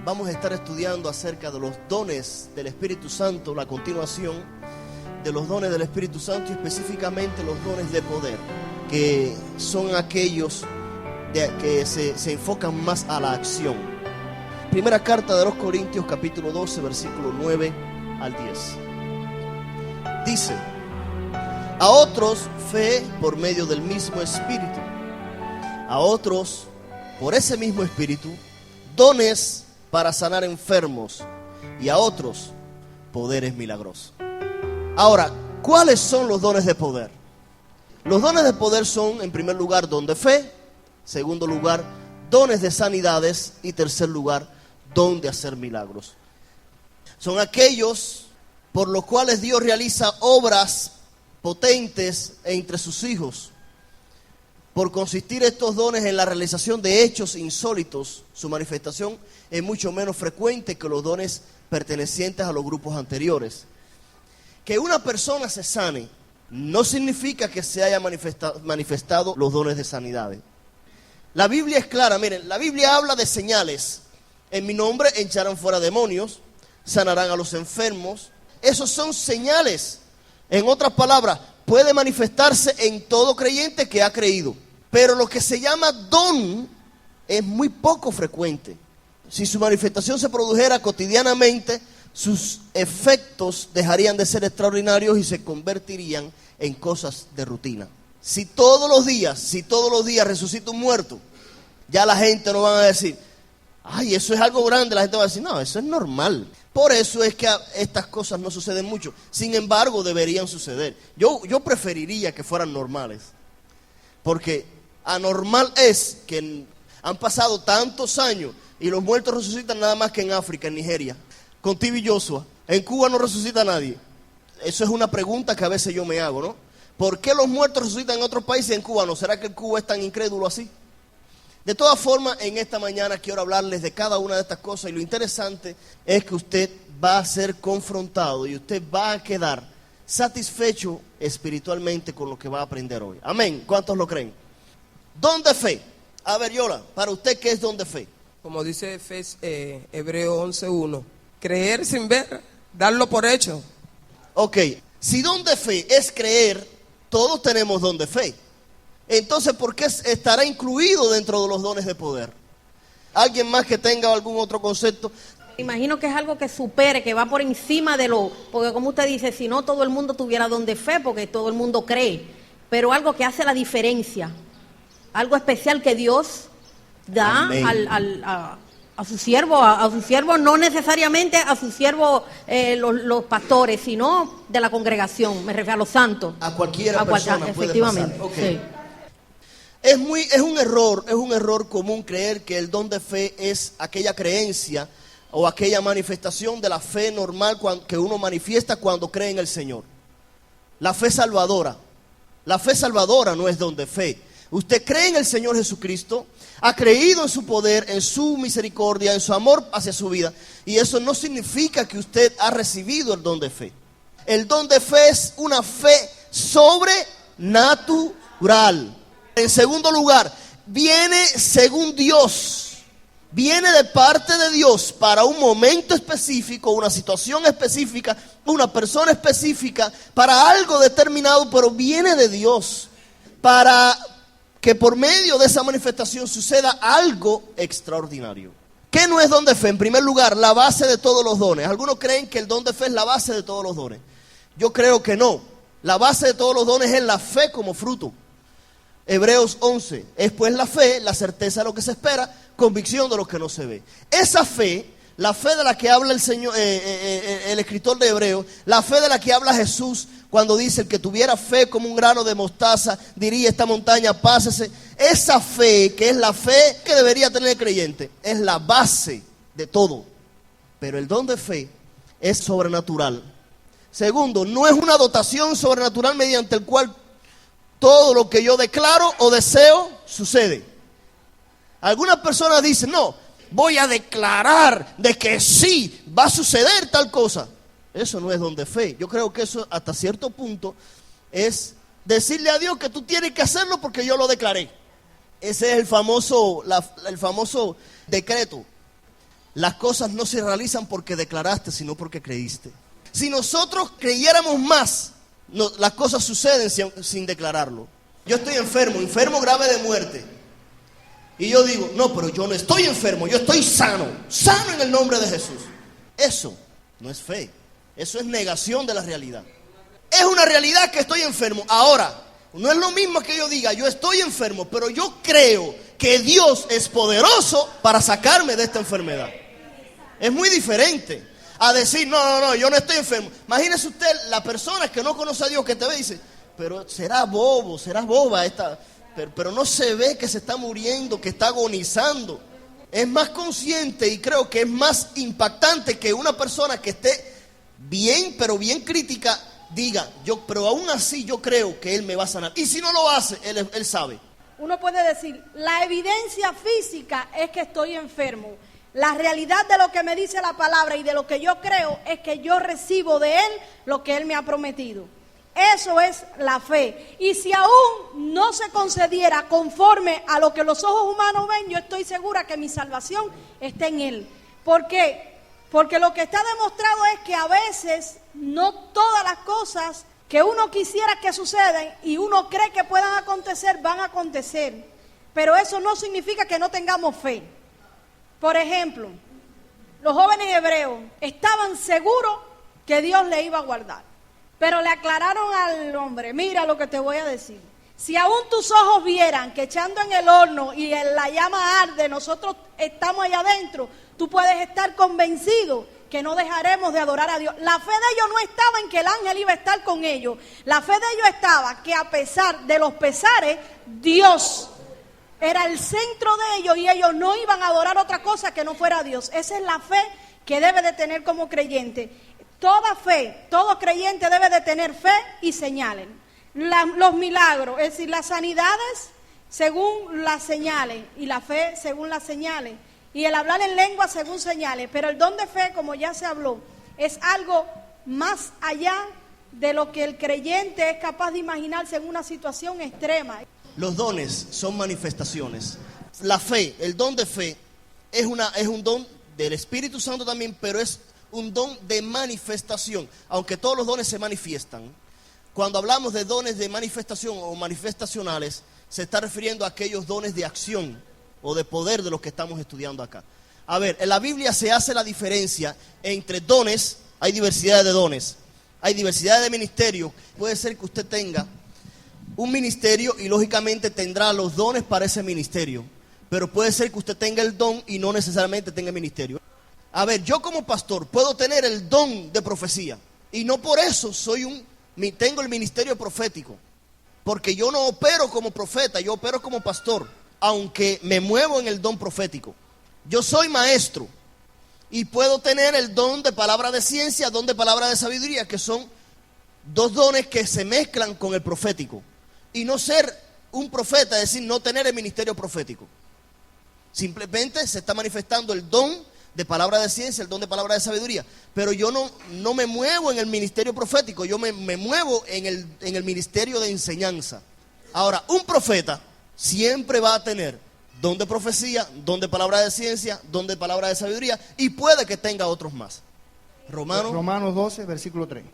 Vamos a estar estudiando acerca de los dones del Espíritu Santo, la continuación de los dones del Espíritu Santo y específicamente los dones de poder, que son aquellos que se enfocan más a la acción. Primera carta de los Corintios, capítulo 12, versículo 9 al 10. Dice: a otros fe por medio del mismo Espíritu, a otros por ese mismo Espíritu dones para sanar enfermos, y a otros poderes milagrosos. Ahora, ¿cuáles son los dones de poder? Los dones de poder son, en primer lugar, don de fe; segundo lugar, dones de sanidades; y tercer lugar, don de hacer milagros. Son aquellos por los cuales Dios realiza obras potentes entre sus hijos. Por consistir estos dones en la realización de hechos insólitos, su manifestación es mucho menos frecuente que los dones pertenecientes a los grupos anteriores. Que una persona se sane no significa que se haya manifestado los dones de sanidad. La Biblia es clara, miren, la Biblia habla de señales. En mi nombre echarán fuera demonios, sanarán a los enfermos. Esos son señales. En otras palabras, puede manifestarse en todo creyente que ha creído. Pero lo que se llama don es muy poco frecuente. Si su manifestación se produjera cotidianamente, sus efectos dejarían de ser extraordinarios y se convertirían en cosas de rutina. Si todos los días resucita un muerto, ya la gente no va a decir: ay, eso es algo grande. La gente va a decir: no, eso es normal. Por eso es que estas cosas no suceden mucho. Sin embargo, deberían suceder. Yo preferiría que fueran normales. Porque anormal es que han pasado tantos años y los muertos resucitan nada más que en África, en Nigeria, con T.B. Joshua. En Cuba no resucita nadie. Eso es una pregunta que a veces yo me hago, ¿no? ¿Por qué los muertos resucitan en otros países y en Cuba no? ¿Será que el Cuba es tan incrédulo así? De todas formas, en esta mañana quiero hablarles de cada una de estas cosas, y lo interesante es que usted va a ser confrontado y usted va a quedar satisfecho espiritualmente con lo que va a aprender hoy. Amén. ¿Cuántos lo creen? Don de fe. A ver, Yola, para usted, ¿qué es don de fe? Como dice Hebreo 11:1, creer sin ver, darlo por hecho. Ok, si don de fe es creer, todos tenemos don de fe. Entonces, ¿por qué estará incluido dentro de los dones de poder? ¿Alguien más que tenga algún otro concepto? Imagino que es algo que supere, que va por encima de porque como usted dice, si no todo el mundo tuviera don de fe, porque todo el mundo cree, pero algo que hace la diferencia, algo especial que Dios da a su siervo, no necesariamente a su siervo los pastores, sino de la congregación, me refiero a los santos. A cualquiera persona efectivamente, puede pasar. Okay. Sí. Es un error común creer que el don de fe es aquella creencia o aquella manifestación de la fe normal que uno manifiesta cuando cree en el Señor. La fe salvadora no es don de fe. Usted cree en el Señor Jesucristo, ha creído en su poder, en su misericordia, en su amor hacia su vida, y eso no significa que usted ha recibido el don de fe. El don de fe es una fe sobrenatural. En segundo lugar, viene según Dios, viene de parte de Dios para un momento específico, una situación específica, una persona específica, para algo determinado, pero viene de Dios para que por medio de esa manifestación suceda algo extraordinario. ¿Qué no es don de fe? En primer lugar, la base de todos los dones. Algunos creen que el don de fe es la base de todos los dones. Yo creo que no. La base de todos los dones es la fe como fruto. Hebreos 11, es pues la fe, la certeza de lo que se espera, convicción de lo que no se ve. Esa fe, la fe de la que habla el Señor, el escritor de Hebreos, la fe de la que habla Jesús cuando dice: el que tuviera fe como un grano de mostaza, diría esta montaña, pásese. Esa fe, que es la fe que debería tener el creyente, es la base de todo. Pero el don de fe es sobrenatural. Segundo, no es una dotación sobrenatural mediante el cual todo lo que yo declaro o deseo sucede. Algunas personas dicen: no, voy a declarar de que sí, va a suceder tal cosa. Eso no es don de fe. Yo creo que eso hasta cierto punto es decirle a Dios que tú tienes que hacerlo porque yo lo declaré. Ese es el famoso decreto. Las cosas no se realizan porque declaraste, sino porque creíste. Si nosotros creyéramos más, las cosas suceden sin declararlo. Yo estoy enfermo grave de muerte. Y yo digo, no, pero yo no estoy enfermo, yo estoy sano en el nombre de Jesús. Eso no es fe, eso es negación de la realidad. Es una realidad que estoy enfermo. Ahora, no es lo mismo que yo diga, yo estoy enfermo, pero yo creo que Dios es poderoso para sacarme de esta enfermedad. Es muy diferente a decir, no, yo no estoy enfermo. Imagínese usted la persona que no conoce a Dios, que te ve y dice, pero será bobo, será boba esta, pero no se ve que se está muriendo, que está agonizando. Es más consciente y creo que es más impactante que una persona que esté bien, pero bien crítica, diga, pero aún así yo creo que Él me va a sanar. Y si no lo hace, Él sabe. Uno puede decir, la evidencia física es que estoy enfermo. La realidad de lo que me dice la palabra y de lo que yo creo es que yo recibo de Él lo que Él me ha prometido. Eso es la fe. Y si aún no se concediera conforme a lo que los ojos humanos ven, yo estoy segura que mi salvación está en Él. ¿Por qué? Porque lo que está demostrado es que a veces no todas las cosas que uno quisiera que sucedan y uno cree que puedan acontecer, van a acontecer. Pero eso no significa que no tengamos fe. Por ejemplo, los jóvenes hebreos estaban seguros que Dios le iba a guardar. Pero le aclararon al hombre, mira lo que te voy a decir. Si aún tus ojos vieran que echando en el horno y en la llama arde, nosotros estamos allá adentro, tú puedes estar convencido que no dejaremos de adorar a Dios. La fe de ellos no estaba en que el ángel iba a estar con ellos. La fe de ellos estaba que a pesar de los pesares, Dios era el centro de ellos y ellos no iban a adorar otra cosa que no fuera Dios. Esa es la fe que debe de tener como creyente. Toda fe, todo creyente debe de tener fe y señales. Los milagros, es decir, las sanidades según las señales y la fe según las señales. Y el hablar en lengua según señales. Pero el don de fe, como ya se habló, es algo más allá de lo que el creyente es capaz de imaginarse en una situación extrema. Los dones son manifestaciones. La fe, el don de fe, es un don del Espíritu Santo también, pero es un don de manifestación. Aunque todos los dones se manifiestan, cuando hablamos de dones de manifestación o manifestacionales, se está refiriendo a aquellos dones de acción o de poder de los que estamos estudiando acá. A ver, en la Biblia se hace la diferencia entre dones. Hay diversidad de dones, hay diversidad de ministerios. Puede ser que usted tenga un ministerio y lógicamente tendrá los dones para ese ministerio, pero puede ser que usted tenga el don y no necesariamente tenga ministerio. A ver, yo como pastor puedo tener el don de profecía y no por eso tengo el ministerio profético, porque yo no opero como profeta, yo opero como pastor, aunque me muevo en el don profético. Yo soy maestro y puedo tener el don de palabra de ciencia, don de palabra de sabiduría, que son dos dones que se mezclan con el profético. Y no ser un profeta, es decir, no tener el ministerio profético. Simplemente se está manifestando el don de palabra de ciencia, el don de palabra de sabiduría. Pero yo no me muevo en el ministerio profético, yo me muevo en el ministerio de enseñanza. Ahora, un profeta siempre va a tener don de profecía, don de palabra de ciencia, don de palabra de sabiduría, y puede que tenga otros más. Romanos 12, versículo 3.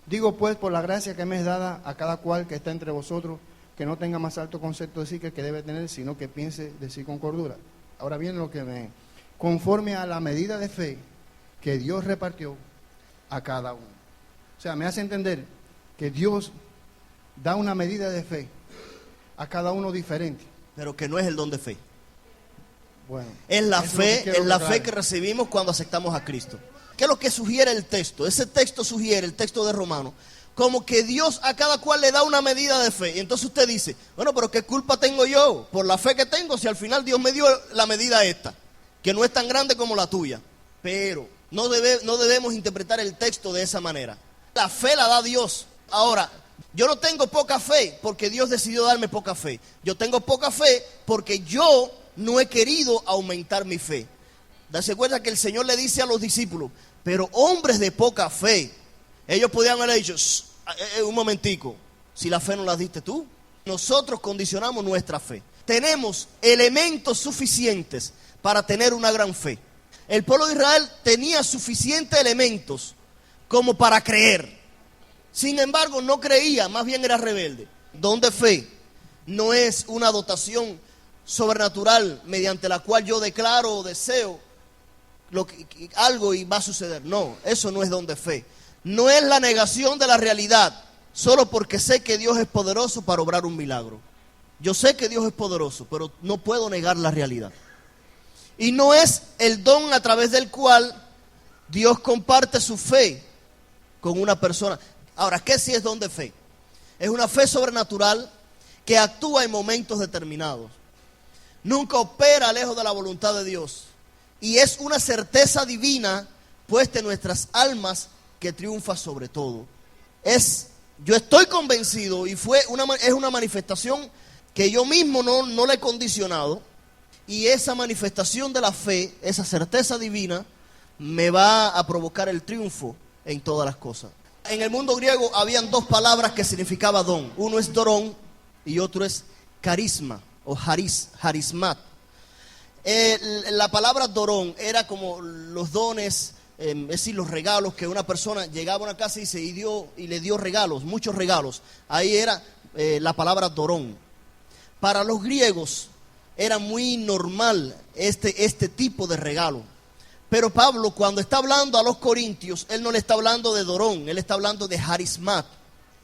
Digo pues, por la gracia que me es dada a cada cual que está entre vosotros, que no tenga más alto concepto de sí que el que debe tener, sino que piense de sí con cordura. Ahora bien, conforme a la medida de fe que Dios repartió a cada uno. O sea, me hace entender que Dios da una medida de fe a cada uno diferente. Pero que no es el don de fe. Bueno, es la fe que recibimos cuando aceptamos a Cristo. ¿Qué es lo que sugiere el texto? Ese texto sugiere, el texto de Romanos, como que Dios a cada cual le da una medida de fe. Y entonces usted dice, bueno, pero ¿qué culpa tengo yo por la fe que tengo si al final Dios me dio la medida esta, que no es tan grande como la tuya? Pero no debemos interpretar el texto de esa manera. La fe la da Dios. Ahora, yo no tengo poca fe porque Dios decidió darme poca fe. Yo tengo poca fe porque yo no he querido aumentar mi fe. Dase cuenta que el Señor le dice a los discípulos, pero hombres de poca fe. Ellos podían haber dicho, un momentico, si la fe no la diste tú. Nosotros condicionamos nuestra fe. Tenemos elementos suficientes para tener una gran fe. El pueblo de Israel tenía suficientes elementos como para creer. Sin embargo, no creía, más bien era rebelde. Don de fe no es una dotación sobrenatural mediante la cual yo declaro o deseo algo y va a suceder. No, eso no es don de fe. No es la negación de la realidad solo porque sé que Dios es poderoso para obrar un milagro. Yo sé que Dios es poderoso, pero no puedo negar la realidad. Y no es el don a través del cual Dios comparte su fe con una persona. Ahora, ¿qué sí es don de fe? Es una fe sobrenatural que actúa en momentos determinados. Nunca opera lejos de la voluntad de Dios. Y es una certeza divina puesta en nuestras almas que triunfa sobre todo. Yo estoy convencido y es una manifestación que yo mismo no la he condicionado. Y esa manifestación de la fe, esa certeza divina, me va a provocar el triunfo en todas las cosas. En el mundo griego habían dos palabras que significaban don. Uno es dorón y otro es carisma o harismat. La palabra dorón era como los dones, es decir, los regalos que una persona llegaba a una casa y le dio regalos, muchos regalos. Ahí era la palabra dorón. Para los griegos era muy normal este tipo de regalo. Pero Pablo, cuando está hablando a los corintios, él no le está hablando de dorón, él está hablando de harismat,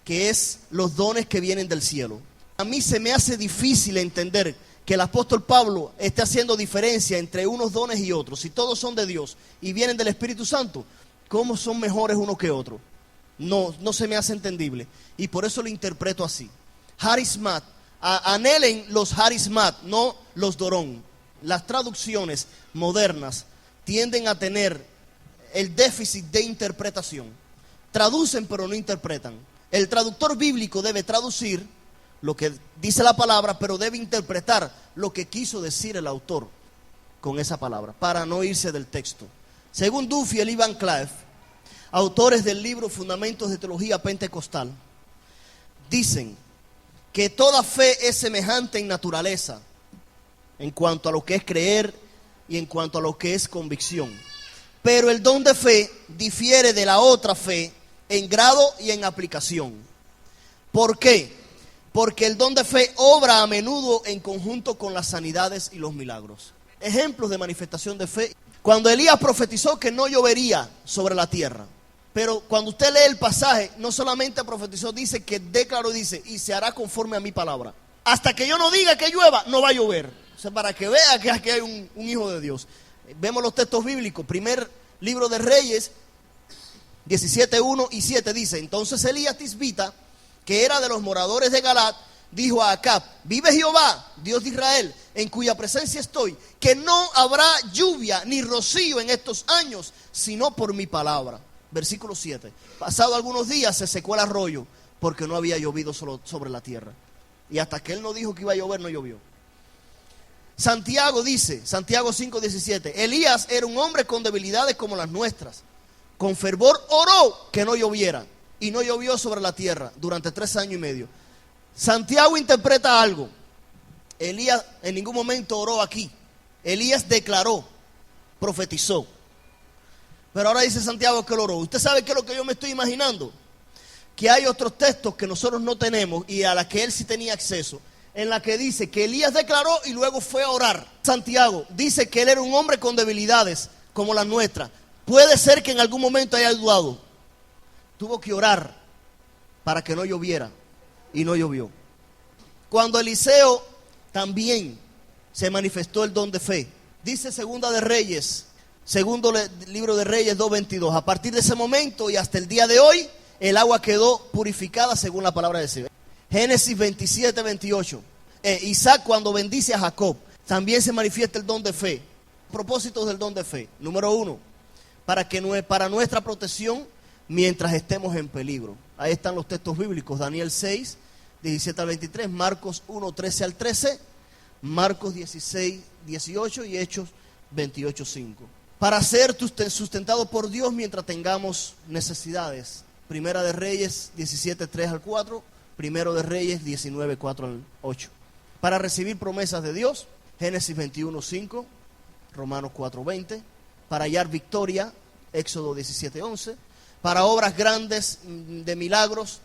que es los dones que vienen del cielo. A mí se me hace difícil entender que el apóstol Pablo esté haciendo diferencia entre unos dones y otros. Si todos son de Dios y vienen del Espíritu Santo, ¿cómo son mejores uno que otro? No se me hace entendible. Y por eso lo interpreto así. Harismat. Anhelen los harismat, no los dorón. Las traducciones modernas tienden a tener el déficit de interpretación. Traducen pero no interpretan. El traductor bíblico debe traducir lo que dice la palabra, pero debe interpretar lo que quiso decir el autor con esa palabra, para no irse del texto. Según Duffield y Van Cliff, autores del libro Fundamentos de Teología Pentecostal, dicen que toda fe es semejante en naturaleza, en cuanto a lo que es creer y en cuanto a lo que es convicción. Pero el don de fe difiere de la otra fe en grado y en aplicación. ¿Por qué? Porque el don de fe obra a menudo en conjunto con las sanidades y los milagros. Ejemplos de manifestación de fe. Cuando Elías profetizó que no llovería sobre la tierra. Pero cuando usted lee el pasaje, no solamente profetizó, dice que declaró, dice, y se hará conforme a mi palabra. Hasta que yo no diga que llueva, no va a llover. O sea, para que vea que aquí hay un hijo de Dios. Vemos los textos bíblicos. Primer libro de Reyes, 17:1 y 7 dice: entonces Elías Tisbita, que era de los moradores de Galat, dijo a Acab: vive Jehová, Dios de Israel, en cuya presencia estoy, que no habrá lluvia ni rocío en estos años, sino por mi palabra. Versículo 7. Pasado algunos días se secó el arroyo, porque no había llovido sobre la tierra. Y hasta que él no dijo que iba a llover, no llovió. Santiago dice, Santiago 5:17, Elías era un hombre con debilidades como las nuestras. Con fervor oró que no lloviera, y no llovió sobre la tierra durante 3 años y medio. Santiago interpreta algo. Elías en ningún momento oró aquí. Elías declaró, profetizó. Pero ahora dice Santiago que lo oró. ¿Usted sabe qué es lo que yo me estoy imaginando? Que hay otros textos que nosotros no tenemos y a los que él sí tenía acceso, en la que dice que Elías declaró y luego fue a orar. Santiago dice que él era un hombre con debilidades como las nuestras. Puede ser que en algún momento haya dudado. Tuvo que orar para que no lloviera y no llovió. Cuando Eliseo también se manifestó el don de fe, dice Segunda de Reyes, segundo libro de Reyes 2:22, a partir de ese momento y hasta el día de hoy, el agua quedó purificada según la palabra de Dios. Génesis 27:28, Isaac cuando bendice a Jacob, también se manifiesta el don de fe. Propósitos del don de fe: número 1, para nuestra protección mientras estemos en peligro. Ahí están los textos bíblicos: Daniel 6:17-23, Marcos 1:13-13, Marcos 16:18 y Hechos 28:5. Para ser sustentado por Dios mientras tengamos necesidades. Primera de Reyes 17:3-4, Primero de Reyes 19:4-8. Para recibir promesas de Dios, Génesis 21:5, Romanos 4:20, para hallar victoria, Éxodo 17:11, para obras grandes de milagros,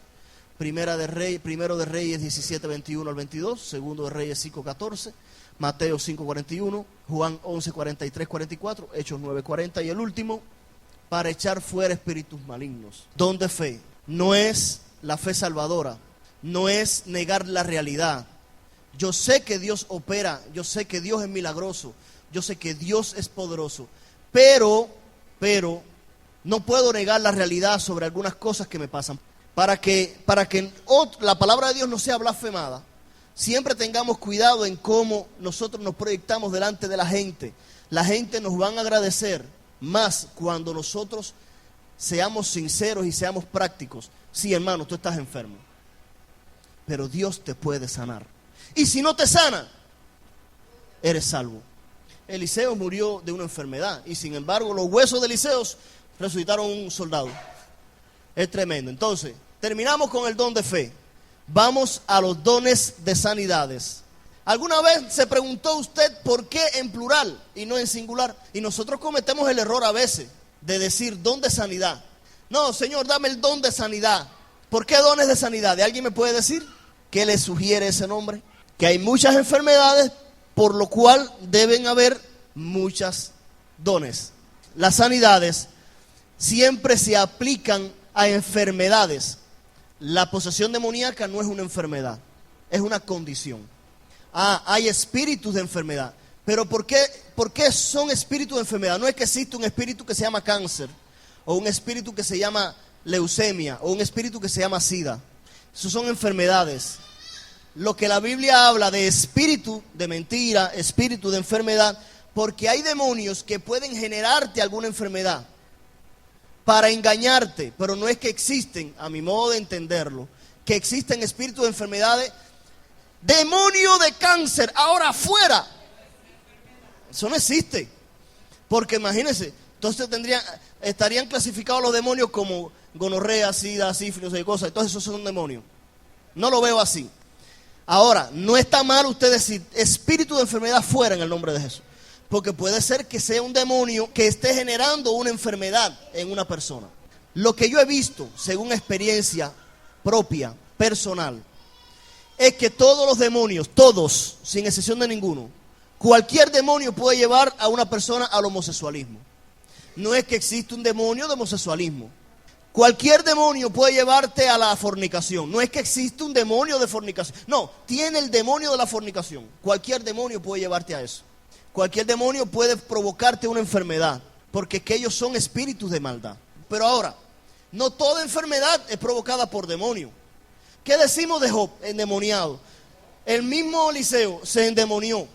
Primero de Reyes 17:21 al 22, Segundo de Reyes 5:14, Mateo 5:41, Juan 11:43-44, Hechos 9:40 y el último, para echar fuera espíritus malignos. Don de fe no es la fe salvadora, no es negar la realidad. Yo sé que Dios opera, yo sé que Dios es milagroso, yo sé que Dios es poderoso, pero no puedo negar la realidad sobre algunas cosas que me pasan. Para que la palabra de Dios no sea blasfemada, siempre tengamos cuidado en cómo nosotros nos proyectamos delante de la gente. La gente nos va a agradecer más cuando nosotros seamos sinceros y seamos prácticos. Sí, hermano, tú estás enfermo, pero Dios te puede sanar. Y si no te sana, eres salvo. Eliseo murió de una enfermedad y sin embargo los huesos de Eliseo resucitaron un soldado. Es tremendo. Entonces, terminamos con el don de fe. Vamos a los dones de sanidades. ¿Alguna vez se preguntó usted por qué en plural y no en singular? Y nosotros cometemos el error a veces de decir don de sanidad. No, Señor, dame el don de sanidad. ¿Por qué dones de sanidad? ¿Alguien me puede decir qué le sugiere ese nombre? Que hay muchas enfermedades, por lo cual deben haber muchos dones. Las sanidades siempre se aplican a enfermedades. La posesión demoníaca no es una enfermedad, es una condición. Hay espíritus de enfermedad. Pero ¿por qué son espíritus de enfermedad? No es que existe un espíritu que se llama cáncer, o un espíritu que se llama leucemia, o un espíritu que se llama sida. Esos son enfermedades. Lo que la Biblia habla de espíritu de mentira, espíritu de enfermedad, porque hay demonios que pueden generarte alguna enfermedad para engañarte, pero no es que existen, a mi modo de entenderlo, que existen espíritus de enfermedades. Demonio de cáncer, ahora afuera. Eso no existe. Porque imagínense, entonces estarían clasificados los demonios como gonorrea, sida, sífilis y cosas. Entonces esos son demonios. No lo veo así. Ahora, no está mal usted decir espíritu de enfermedad fuera en el nombre de Jesús. Porque puede ser que sea un demonio que esté generando una enfermedad en una persona. Lo que yo he visto, según experiencia propia, personal, es que todos los demonios, todos, sin excepción de ninguno, cualquier demonio puede llevar a una persona al homosexualismo. No es que existe un demonio de homosexualismo. Cualquier demonio puede llevarte a la fornicación. No es que existe un demonio de fornicación. No, tiene el demonio de la fornicación. Cualquier demonio puede llevarte a eso. Cualquier demonio puede provocarte una enfermedad, porque aquellos son espíritus de maldad. Pero ahora, no toda enfermedad es provocada por demonio. ¿Qué decimos de Job, endemoniado? El mismo Eliseo se endemonió.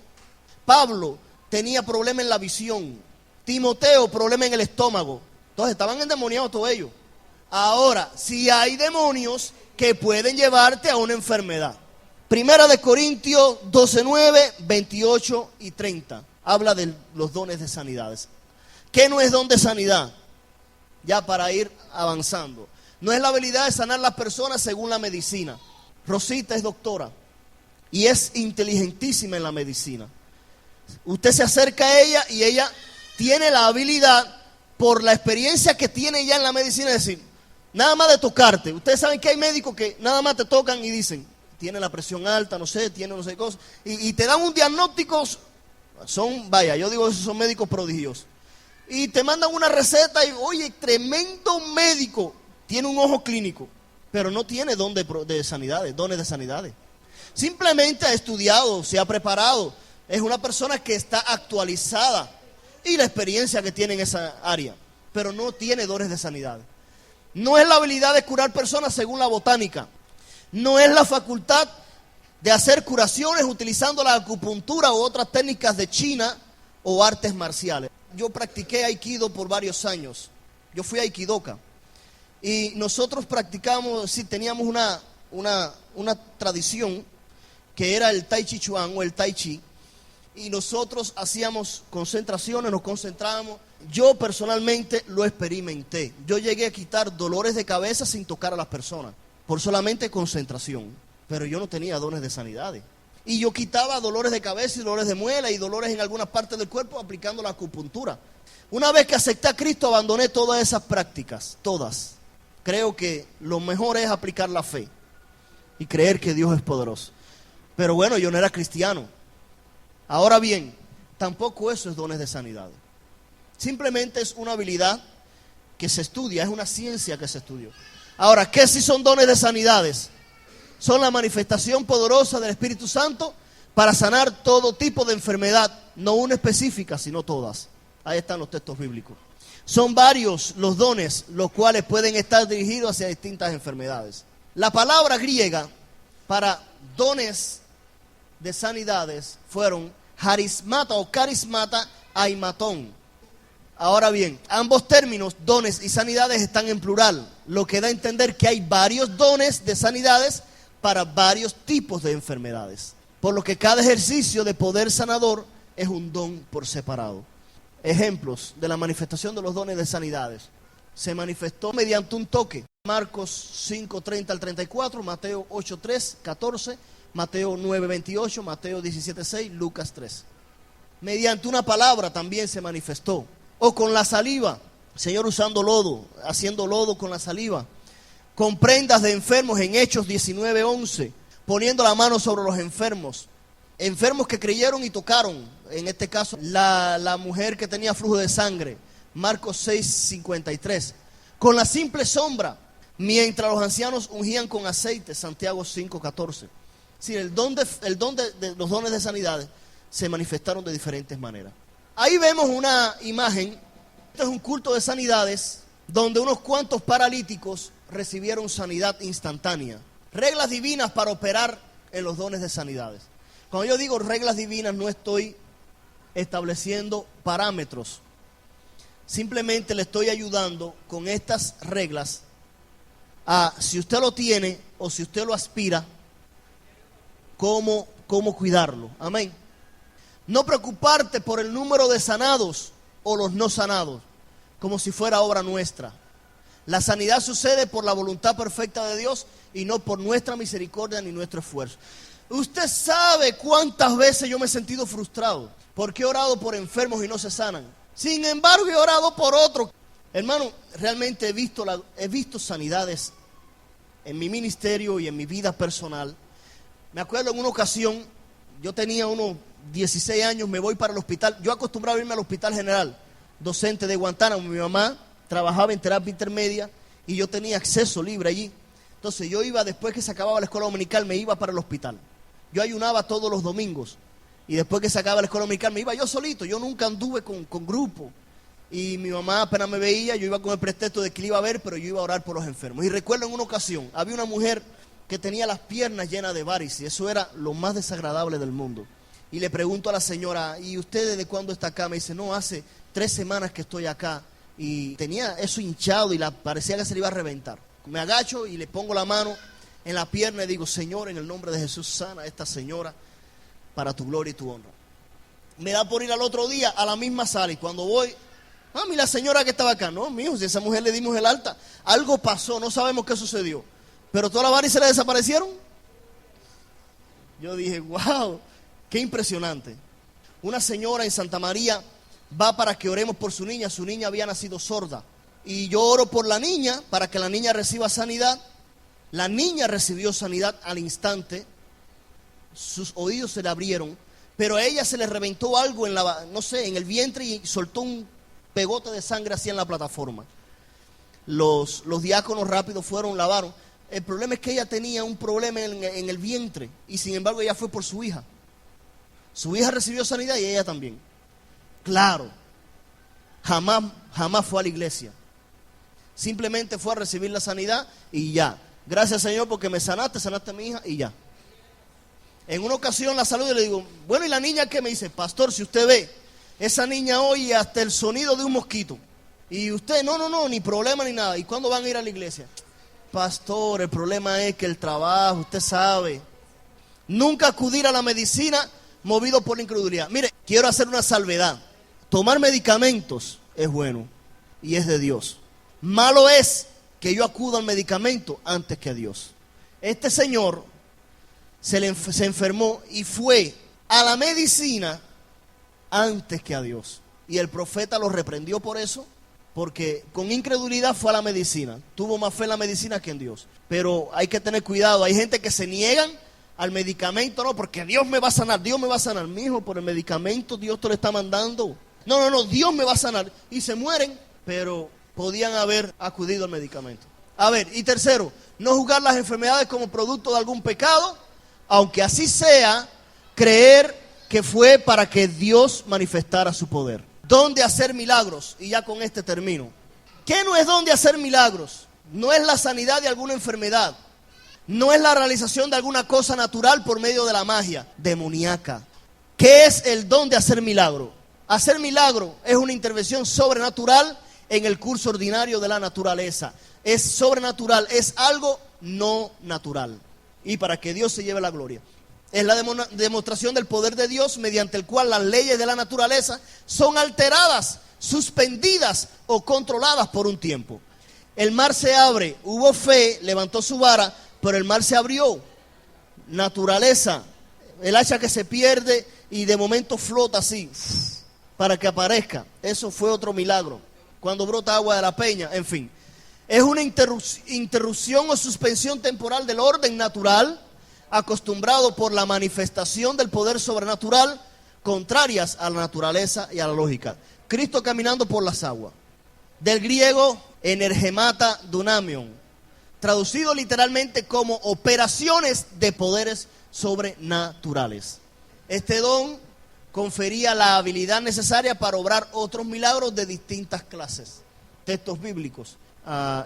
Pablo tenía problema en la visión. Timoteo, problema en el estómago. Entonces estaban endemoniados todos ellos. Ahora, si hay demonios que pueden llevarte a una enfermedad. Primera de Corintios 12:9, 28 y 30. Habla de los dones de sanidades. ¿Qué no es don de sanidad? Ya para ir avanzando. No es la habilidad de sanar las personas según la medicina. Rosita es doctora y es inteligentísima en la medicina. Usted se acerca a ella y ella tiene la habilidad, por la experiencia que tiene ya en la medicina, de decir, nada más de tocarte. Ustedes saben que hay médicos que nada más te tocan y dicen, tiene la presión alta, no sé, tiene no sé qué cosas, y te dan un diagnóstico. Yo digo, esos son médicos prodigiosos. Y te mandan una receta y, oye, tremendo médico, tiene un ojo clínico, pero no tiene don de sanidades, dones de sanidades. Simplemente ha estudiado, se ha preparado, es una persona que está actualizada y la experiencia que tiene en esa área, pero no tiene dones de sanidad. No es la habilidad de curar personas según la botánica, no es la facultad de hacer curaciones utilizando la acupuntura u otras técnicas de China o artes marciales. Yo practiqué aikido por varios años, yo fui aikidoka y nosotros practicamos, sí, teníamos una tradición que era el tai chi chuan o el tai chi. Y nosotros hacíamos concentraciones, nos concentrábamos. Yo personalmente lo experimenté. Yo llegué a quitar dolores de cabeza sin tocar a las personas, por solamente concentración. Pero yo no tenía dones de sanidades. Y yo quitaba dolores de cabeza y dolores de muela y dolores en algunas partes del cuerpo aplicando la acupuntura. Una vez que acepté a Cristo, abandoné todas esas prácticas, todas. Creo que lo mejor es aplicar la fe y creer que Dios es poderoso. Pero bueno, yo no era cristiano. Ahora bien, tampoco eso es dones de sanidad. Simplemente es una habilidad que se estudia, es una ciencia que se estudió. Ahora, ¿qué sí son dones de sanidades? Son la manifestación poderosa del Espíritu Santo para sanar todo tipo de enfermedad, no una específica, sino todas. Ahí están los textos bíblicos. Son varios los dones, los cuales pueden estar dirigidos hacia distintas enfermedades. La palabra griega para dones de sanidades fueron harismata o carismata, aimatón. Ahora bien, ambos términos, dones y sanidades, están en plural, lo que da a entender que hay varios dones de sanidades para varios tipos de enfermedades. Por lo que cada ejercicio de poder sanador es un don por separado. Ejemplos de la manifestación de los dones de sanidades. Se manifestó mediante un toque. Marcos 5:30 al 34, Mateo 8:3, 14, Mateo 9:28, Mateo 17:6, Lucas 3. Mediante una palabra también se manifestó. O con la saliva, Señor usando lodo, haciendo lodo con la saliva. Con prendas de enfermos en Hechos 19:11, poniendo la mano sobre los enfermos. Enfermos que creyeron y tocaron, en este caso la mujer que tenía flujo de sangre, Marcos 6:53. Con la simple sombra, mientras los ancianos ungían con aceite, Santiago 5:14. Sí, el don de los dones de sanidades se manifestaron de diferentes maneras. Ahí vemos una imagen. Este es un culto de sanidades donde unos cuantos paralíticos recibieron sanidad instantánea. Reglas divinas para operar en los dones de sanidades. Cuando yo digo reglas divinas, no estoy estableciendo parámetros. Simplemente le estoy ayudando con estas reglas a, si usted lo tiene o si usted lo aspira, cómo cuidarlo. Amén. No preocuparte por el número de sanados o los no sanados, como si fuera obra nuestra. La sanidad sucede por la voluntad perfecta de Dios y no por nuestra misericordia ni nuestro esfuerzo. Usted sabe cuántas veces yo me he sentido frustrado porque he orado por enfermos y no se sanan. Sin embargo, he orado por otros. Hermano, realmente he visto sanidades en mi ministerio y en mi vida personal. Me acuerdo en una ocasión, yo tenía unos 16 años, me voy para el hospital. Yo acostumbraba a irme al Hospital General, docente de Guantánamo. Mi mamá trabajaba en terapia intermedia y yo tenía acceso libre allí. Entonces yo iba, después que se acababa la escuela dominical, me iba para el hospital. Yo ayunaba todos los domingos y después que se acababa la escuela dominical me iba yo solito. Yo nunca anduve con grupo. Y mi mamá apenas me veía, yo iba con el pretexto de que le iba a ver, pero yo iba a orar por los enfermos. Y recuerdo en una ocasión, había una mujer que tenía las piernas llenas de varices. Eso era lo más desagradable del mundo. Y le pregunto a la señora, ¿y usted desde cuándo está acá? Me dice, no, hace 3 semanas que estoy acá. Y tenía eso hinchado y parecía que se le iba a reventar. Me agacho y le pongo la mano en la pierna y digo, Señor, en el nombre de Jesús, sana a esta señora para tu gloria y tu honra. Me da por ir al otro día a la misma sala y cuando voy, mami, la señora que estaba acá, no, mijo, si a esa mujer le dimos el alta, algo pasó, no sabemos qué sucedió, pero todas las varices le desaparecieron. Yo dije, wow, qué impresionante. Una señora en Santa María va para que oremos por su niña había nacido sorda. Y yo oro por la niña para que la niña reciba sanidad. La niña recibió sanidad al instante. Sus oídos se le abrieron, pero a ella se le reventó algo en el vientre y soltó un pegote de sangre así en la plataforma. Los diáconos rápido fueron, lavaron. El problema es que ella tenía un problema en el vientre y sin embargo ella fue por su hija. Su hija recibió sanidad y ella también. Claro, jamás fue a la iglesia. Simplemente fue a recibir la sanidad y ya. Gracias, Señor, porque me sanaste a mi hija y ya. En una ocasión la saludo y le digo, bueno, ¿y la niña qué? Me dice, pastor, si usted ve, esa niña oye hasta el sonido de un mosquito. Y usted, no, ni problema ni nada. ¿Y cuándo van a ir a la iglesia? Pastor, el problema es que el trabajo, usted sabe. Nunca acudir a la medicina movido por la incredulidad. Mire, quiero hacer una salvedad. Tomar medicamentos es bueno y es de Dios. Malo es que yo acuda al medicamento antes que a Dios. Este señor se enfermó y fue a la medicina antes que a Dios. Y el profeta lo reprendió por eso, porque con incredulidad fue a la medicina. Tuvo más fe en la medicina que en Dios. Pero hay que tener cuidado. Hay gente que se niegan al medicamento, no, porque Dios me va a sanar, Dios me va a sanar. Mijo, por el medicamento Dios te lo está mandando. No, Dios me va a sanar. Y se mueren, pero podían haber acudido al medicamento. A ver, y tercero, no juzgar las enfermedades como producto de algún pecado, aunque así sea, creer que fue para que Dios manifestara su poder. Don de hacer milagros, y ya con este termino. ¿Qué no es don de hacer milagros? No es la sanidad de alguna enfermedad. No es la realización de alguna cosa natural por medio de la magia demoníaca. ¿Qué es el don de hacer milagro? Hacer milagro es una intervención sobrenatural en el curso ordinario de la naturaleza. Es sobrenatural, es algo no natural. Y para que Dios se lleve la gloria. Es la demostración del poder de Dios mediante el cual las leyes de la naturaleza son alteradas, suspendidas o controladas por un tiempo. El mar se abre, hubo fe, levantó su vara, pero el mar se abrió. Naturaleza, el hacha que se pierde y de momento flota así, para que aparezca. Eso fue otro milagro. Cuando brota agua de la peña, en fin. Es una interrupción o suspensión temporal del orden natural, acostumbrado por la manifestación del poder sobrenatural, contrarias a la naturaleza y a la lógica. Cristo caminando por las aguas. Del griego, energemata dunamion, traducido literalmente como operaciones de poderes sobrenaturales. Este don confería la habilidad necesaria para obrar otros milagros de distintas clases. Textos bíblicos,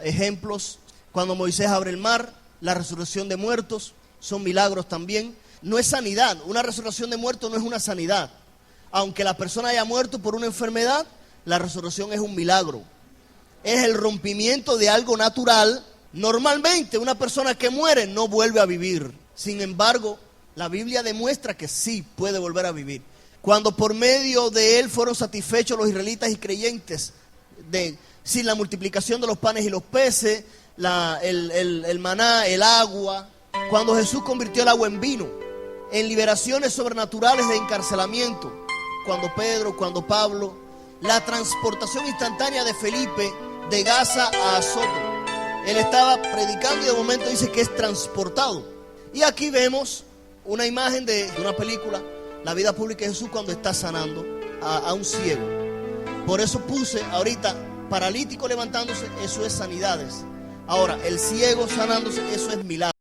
ejemplos, cuando Moisés abre el mar, la resurrección de muertos, son milagros también. No es sanidad, una resurrección de muertos no es una sanidad. Aunque la persona haya muerto por una enfermedad, la resurrección es un milagro. Es el rompimiento de algo natural. Normalmente una persona que muere no vuelve a vivir. Sin embargo, la Biblia demuestra que sí puede volver a vivir. Cuando por medio de él fueron satisfechos los israelitas y creyentes sin la multiplicación de los panes y los peces, el maná, el agua. Cuando Jesús convirtió el agua en vino, en liberaciones sobrenaturales de encarcelamiento, cuando Pedro, cuando Pablo, la transportación instantánea de Felipe de Gaza a Azoto. Él estaba predicando y de momento dice que es transportado. Y aquí vemos una imagen de una película, la vida pública de Jesús cuando está sanando a un ciego. Por eso puse ahorita paralítico levantándose, eso es sanidades. Ahora, el ciego sanándose, eso es milagro.